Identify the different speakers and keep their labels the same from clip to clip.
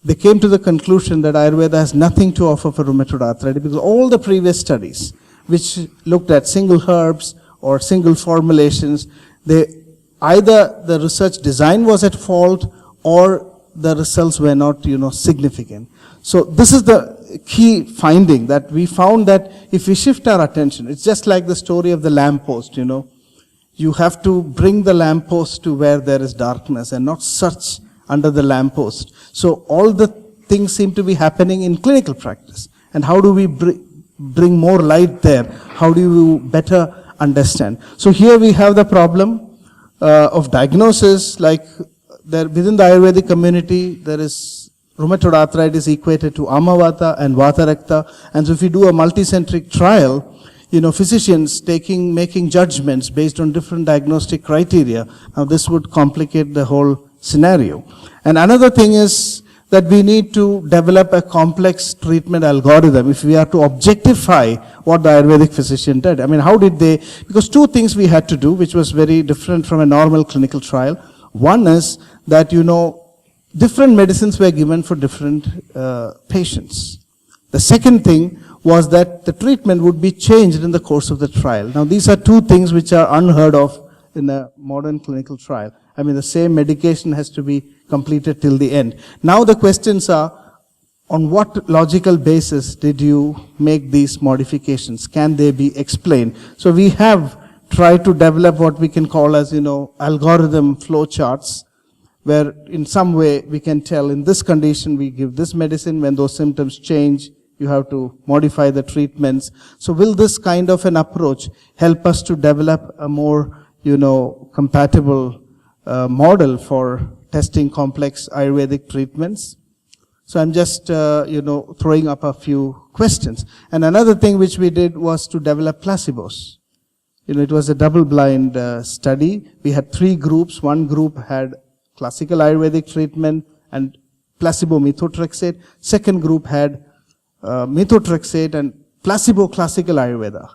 Speaker 1: they came to the conclusion that Ayurveda has nothing to offer for rheumatoid arthritis, because all the previous studies which looked at single herbs or single formulations, either the research design was at fault or the results were not, significant. So this is the key finding, that we found that if we shift our attention, it's just like the story of the lamppost, You have to bring the lamppost to where there is darkness and not search under the lamppost. So all the things seem to be happening in clinical practice. And how do we bring more light there? How do you better understand? So here we have the problem of diagnosis, like within the Ayurvedic community, there is rheumatoid arthritis equated to Amavata and Vatarakta. And so if you do a multicentric trial, physicians making judgments based on different diagnostic criteria. Now this would complicate the whole scenario. And another thing is that we need to develop a complex treatment algorithm if we are to objectify what the Ayurvedic physician did. I mean, how did they? Because two things we had to do, which was very different from a normal clinical trial. One is that, different medicines were given for different patients. The second thing was that the treatment would be changed in the course of the trial. Now, these are two things which are unheard of in a modern clinical trial. I mean, the same medication has to be completed till the end. Now the questions are, on what logical basis did you make these modifications? Can they be explained? So we have tried to develop what we can call as, algorithm flow charts, where in some way we can tell in this condition we give this medicine, when those symptoms change, you have to modify the treatments. So will this kind of an approach help us to develop a more, compatible model for testing complex Ayurvedic treatments? So I'm just, throwing up a few questions. And another thing which we did was to develop placebos. It was a double-blind study. We had 3 groups. One group had classical Ayurvedic treatment and placebo Methotrexat. Second group had Methotrexat and placebo classical Ayurveda,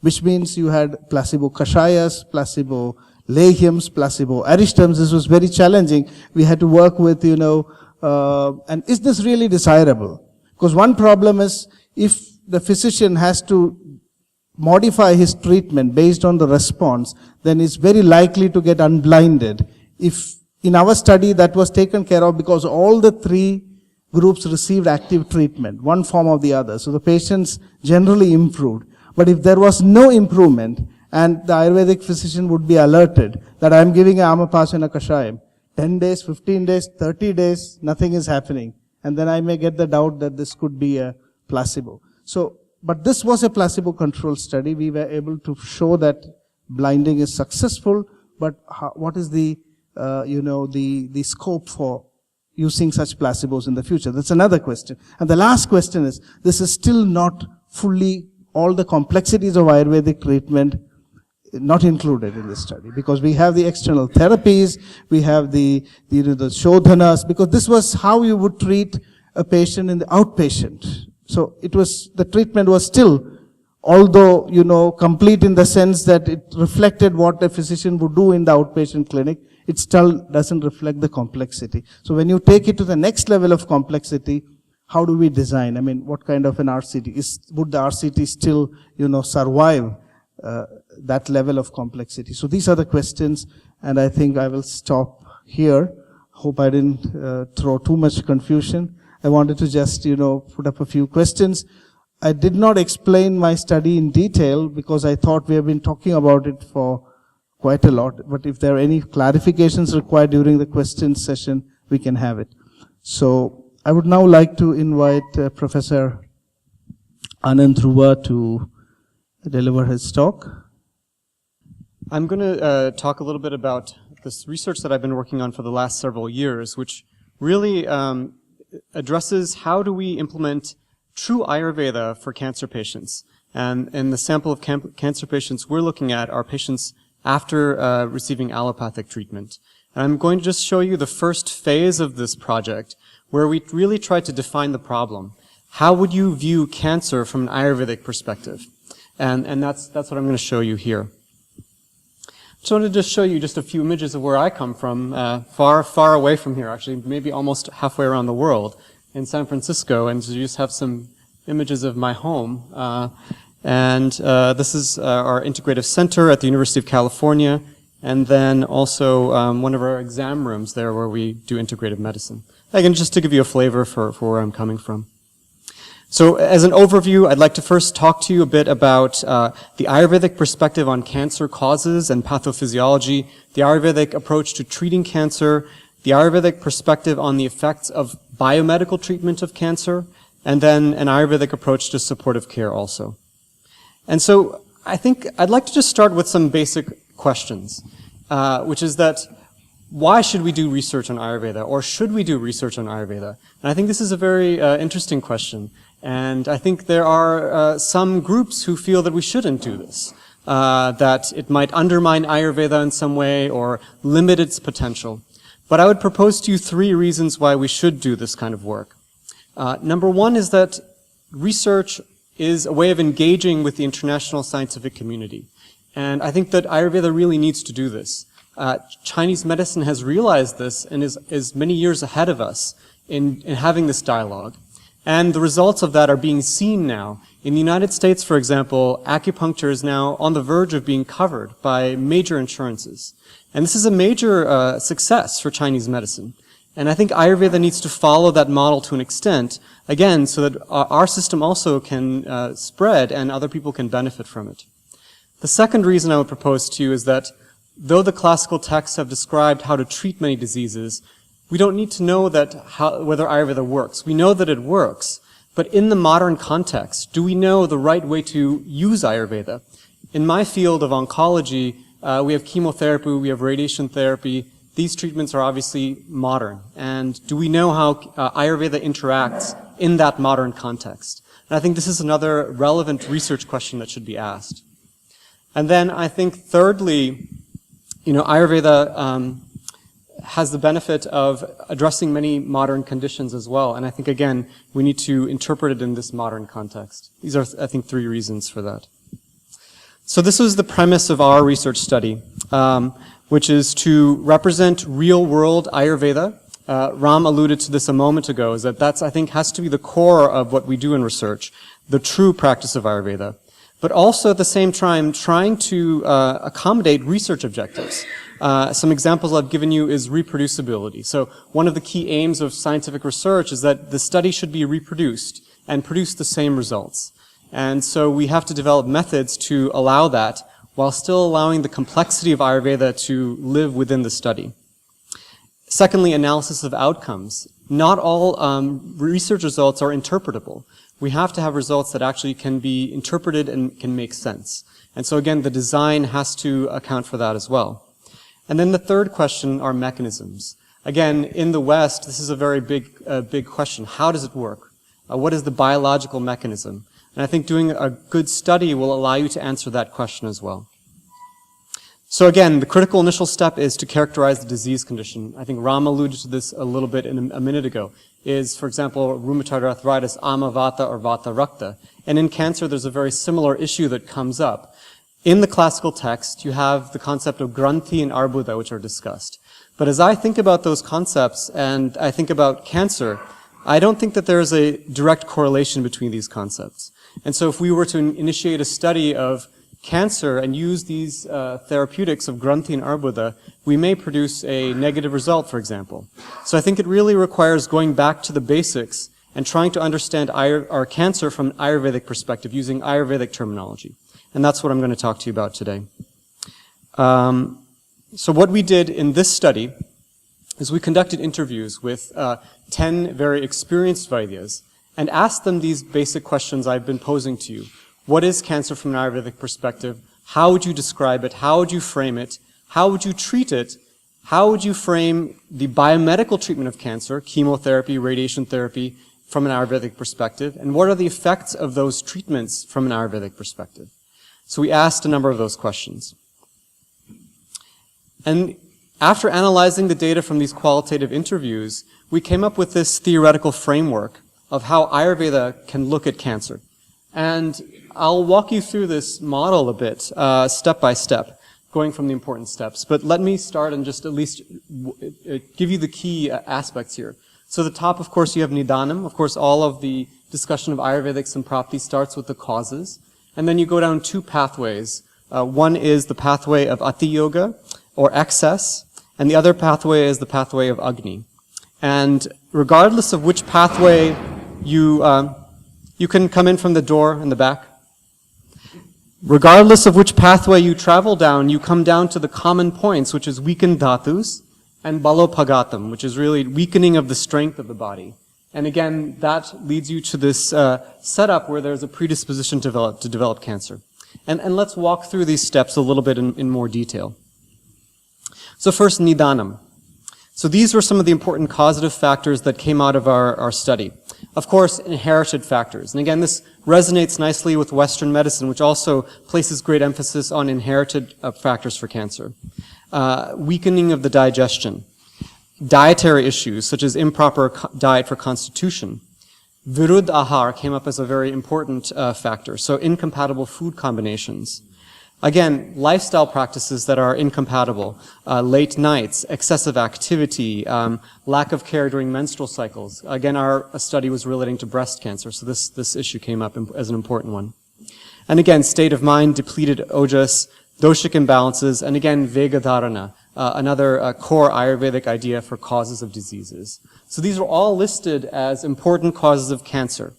Speaker 1: which means you had placebo kashayas, placebo lehyams, placebo aristams. This was very challenging. We had to work with, and is this really desirable? Because one problem is, if the physician has to modify his treatment based on the response, then it's very likely to get unblinded. If in our study that was taken care of because all the 3 groups received active treatment, one form or the other. So the patients generally improved. But if there was no improvement, and the Ayurvedic physician would be alerted that I'm giving a Amapasana Kashayam, 10 days, 15 days, 30 days, nothing is happening. And then I may get the doubt that this could be a placebo. So, but this was a placebo controlled study. We were able to show that blinding is successful, but what is the scope for using such placebos in the future? That's another question. And the last question is, this is still not fully, all the complexities of Ayurvedic treatment not included in this study, because we have the external therapies, we have the shodhanas, because this was how you would treat a patient in the outpatient. So the treatment was still, although, complete in the sense that it reflected what a physician would do in the outpatient clinic, it still doesn't reflect the complexity. So when you take it to the next level of complexity, how do we design? I mean, what kind of an RCT? Would the RCT still, survive that level of complexity? So these are the questions, and I think I will stop here. Hope I didn't throw too much confusion. I wanted to just, put up a few questions. I did not explain my study in detail because I thought we have been talking about it for quite a lot. But if there are any clarifications required during the question session, we can have it. So I would now like to invite Professor Anand Dhruva to deliver his talk.
Speaker 2: I'm going to talk a little bit about this research that I've been working on for the last several years, which really addresses how do we implement true Ayurveda for cancer patients. And the sample of cancer patients we're looking at are patients after receiving allopathic treatment. And I'm going to just show you the first phase of this project, where we really tried to define the problem. How would you view cancer from an Ayurvedic perspective? And that's what I'm going to show you here. Just wanted to just show you just a few images of where I come from, far away from here, actually, maybe almost halfway around the world. in San Francisco, and you just have some images of my home. This is our integrative center at the University of California, and then also one of our exam rooms there where we do integrative medicine. Again, just to give you a flavor for where I'm coming from. So as an overview, I'd like to first talk to you a bit about the Ayurvedic perspective on cancer causes and pathophysiology, the Ayurvedic approach to treating cancer, the Ayurvedic perspective on the effects of biomedical treatment of cancer, and then an Ayurvedic approach to supportive care also. And so I think I'd like to just start with some basic questions, which is that why should we do research on Ayurveda, or should we do research on Ayurveda? And I think this is a very interesting question. And I think there are some groups who feel that we shouldn't do this, that it might undermine Ayurveda in some way or limit its potential. But I would propose to you 3 reasons why we should do this kind of work. Number 1 is that research is a way of engaging with the international scientific community. And I think that Ayurveda really needs to do this. Chinese medicine has realized this and is many years ahead of us in having this dialogue. And the results of that are being seen now. In the United States, for example, acupuncture is now on the verge of being covered by major insurances. And this is a major success for Chinese medicine. And I think Ayurveda needs to follow that model to an extent, again, so that our system also can spread and other people can benefit from it. The second reason I would propose to you is that though the classical texts have described how to treat many diseases, we don't need to know that whether Ayurveda works. We know that it works, but in the modern context, do we know the right way to use Ayurveda? In my field of oncology, we have chemotherapy, we have radiation therapy. These treatments are obviously modern. And do we know how Ayurveda interacts in that modern context? And I think this is another relevant research question that should be asked. And then I think thirdly, Ayurveda has the benefit of addressing many modern conditions as well. And I think, again, we need to interpret it in this modern context. These are, I think, 3 reasons for that. So this was the premise of our research study, which is to represent real-world Ayurveda. Ram alluded to this a moment ago, is that that's, I think, has to be the core of what we do in research, the true practice of Ayurveda. But also at the same time, trying to accommodate research objectives. Some examples I've given you is reproducibility. So one of the key aims of scientific research is that the study should be reproduced and produce the same results. And so we have to develop methods to allow that while still allowing the complexity of Ayurveda to live within the study. Secondly, analysis of outcomes. Not all research results are interpretable. We have to have results that actually can be interpreted and can make sense. And so again, the design has to account for that as well. And then the third question are mechanisms. Again, in the West, this is a very big question. How does it work? What is the biological mechanism? And I think doing a good study will allow you to answer that question as well. So again, the critical initial step is to characterize the disease condition. I think Ram alluded to this a little bit a minute ago. Is, for example, rheumatoid arthritis, Amavata or Vata Rakta. And in cancer, there's a very similar issue that comes up. In the classical text, you have the concept of Granthi and Arbuda, which are discussed. But as I think about those concepts and I think about cancer, I don't think that there is a direct correlation between these concepts. And so if we were to initiate a study of cancer and use these therapeutics of Granthi and Arbuda, we may produce a negative result, for example. So I think it really requires going back to the basics and trying to understand our cancer from an Ayurvedic perspective, using Ayurvedic terminology. And that's what I'm going to talk to you about today. So what we did in this study is we conducted interviews with 10 very experienced Vaidyas and asked them these basic questions I've been posing to you. What is cancer from an Ayurvedic perspective? How would you describe it? How would you frame it? How would you treat it? How would you frame the biomedical treatment of cancer, chemotherapy, radiation therapy, from an Ayurvedic perspective? And what are the effects of those treatments from an Ayurvedic perspective? So we asked a number of those questions. And after analyzing the data from these qualitative interviews, we came up with this theoretical framework of how Ayurveda can look at cancer. And I'll walk you through this model a bit, step by step, going from the important steps. But let me start and just at least give you the key aspects here. So the top, of course, you have Nidanam. Of course, all of the discussion of Ayurvedic Samprapti starts with the causes. And then you go down two pathways. One is the pathway of Ati Yoga, or excess, and the other pathway is the pathway of Agni. And regardless of which pathway you can come in from the door in the back. Regardless of which pathway you travel down, you come down to the common points, which is weakened dhatus, and balopagatam, which is really weakening of the strength of the body. And again, that leads you to this setup where there's a predisposition to develop cancer. And let's walk through these steps a little bit in more detail. So first, Nidanam. So these were some of the important causative factors that came out of our study. Of course, inherited factors. And again, this resonates nicely with Western medicine, which also places great emphasis on inherited factors for cancer. Weakening of the digestion. Dietary issues, such as improper diet for constitution. Viruddh ahar came up as a very important factor, so incompatible food combinations. Again, lifestyle practices that are incompatible, late nights, excessive activity, lack of care during menstrual cycles. Again, our study was relating to breast cancer, so this issue came up as an important one. And again, state of mind, depleted ojas, doshic imbalances, and again, vegadharana, another core Ayurvedic idea for causes of diseases. So these are all listed as important causes of cancer.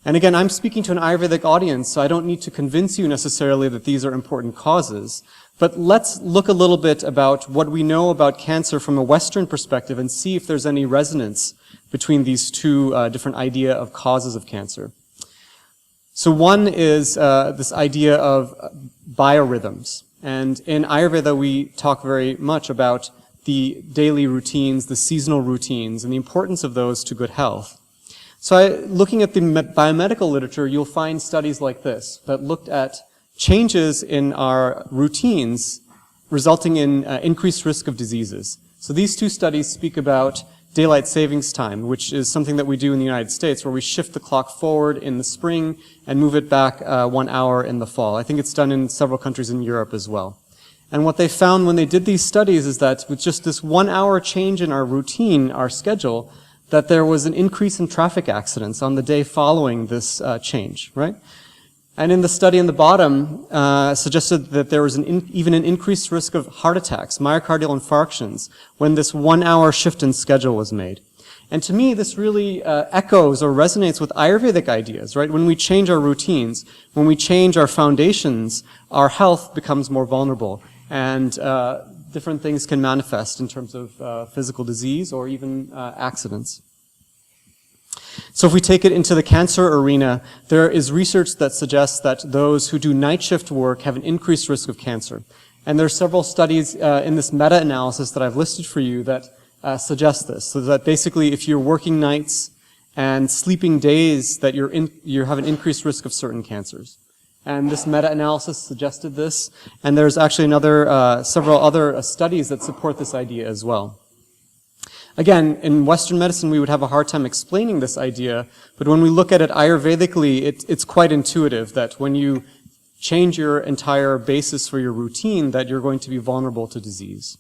Speaker 2: And again, I'm speaking to an Ayurvedic audience, so I don't need to convince you necessarily that these are important causes. But let's look a little bit about what we know about cancer from a Western perspective and see if there's any resonance between these two different ideas of causes of cancer. So one is this idea of biorhythms. And in Ayurveda, we talk very much about the daily routines, the seasonal routines, and the importance of those to good health. So looking at the biomedical literature, you'll find studies like this that looked at changes in our routines resulting in increased risk of diseases. So these two studies speak about daylight savings time, which is something that we do in the United States, where we shift the clock forward in the spring and move it back 1 hour in the fall. I think it's done in several countries in Europe as well. And what they found when they did these studies is that with just this 1 hour change in our routine, our schedule, that there was an increase in traffic accidents on the day following this change, right? And in the study in the bottom, suggested that there was even an increased risk of heart attacks, myocardial infarctions, when this 1 hour shift in schedule was made. And to me, this really echoes or resonates with Ayurvedic ideas, right? When we change our routines, when we change our foundations, our health becomes more vulnerable. And different things can manifest in terms of physical disease or even accidents. So if we take it into the cancer arena, there is research that suggests that those who do night shift work have an increased risk of cancer. And there are several studies in this meta-analysis that I've listed for you that suggest this. So that basically if you're working nights and sleeping days, that you have an increased risk of certain cancers. And this meta-analysis suggested this, and there's actually several other studies that support this idea as well. Again, in Western medicine, we would have a hard time explaining this idea, but when we look at it Ayurvedically, it's quite intuitive that when you change your entire basis for your routine, that you're going to be vulnerable to disease.